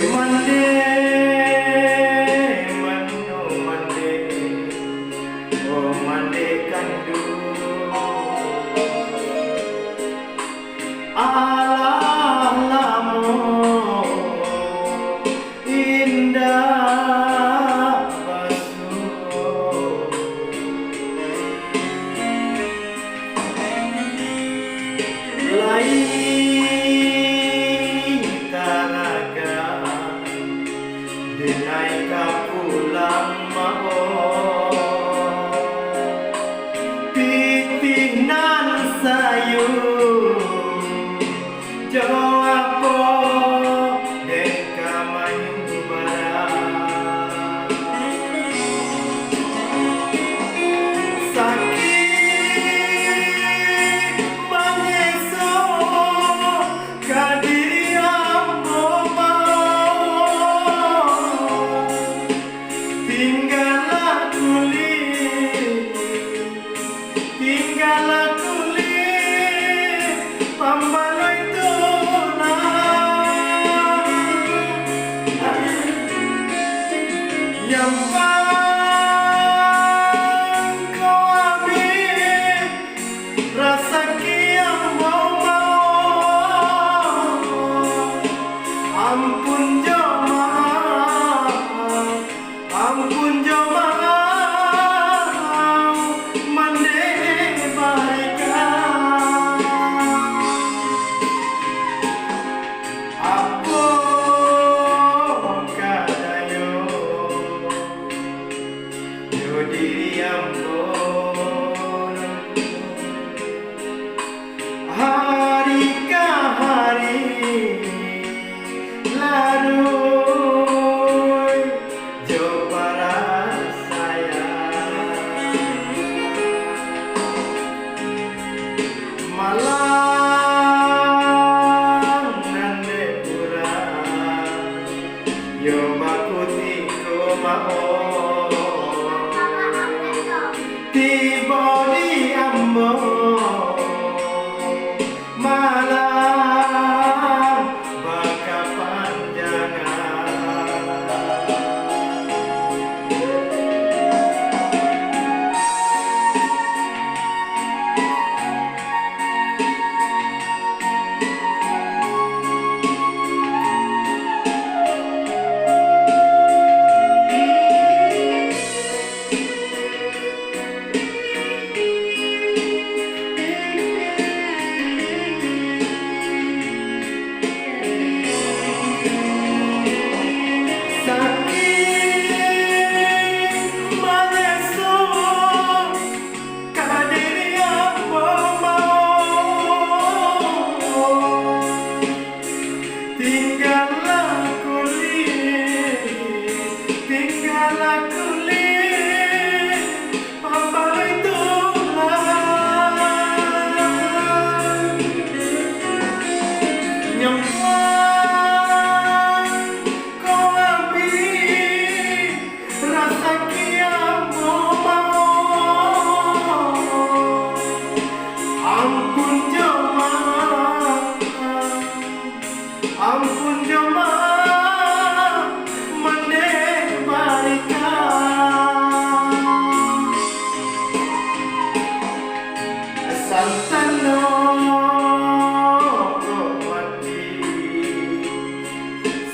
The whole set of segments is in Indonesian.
mande mando mande oh mande kandu alamu indah basuh lain taraga denai ka pulang mau titinan sayu jawapo den kamayu barang sakit manyeso kadiri ambo mau tinggallah kulit pambaloi yang kau ambil rasa yang mau ampun joma mande baikan apa kadayo diri ampun hari ke hari larut jo para saya malang nande pura yo makuti ko mao tiba di ambo malam baka panjangan tinggallah kulit pambaloi tulang nyemang kau ambil rasa yang mau ampun joma mande santano mati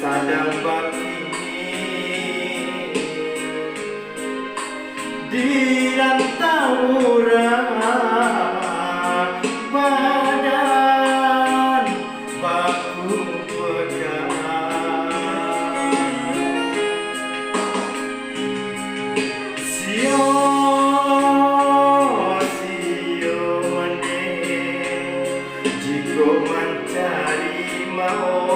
sadang bakti di rantau badan baku pegang sio mencari mau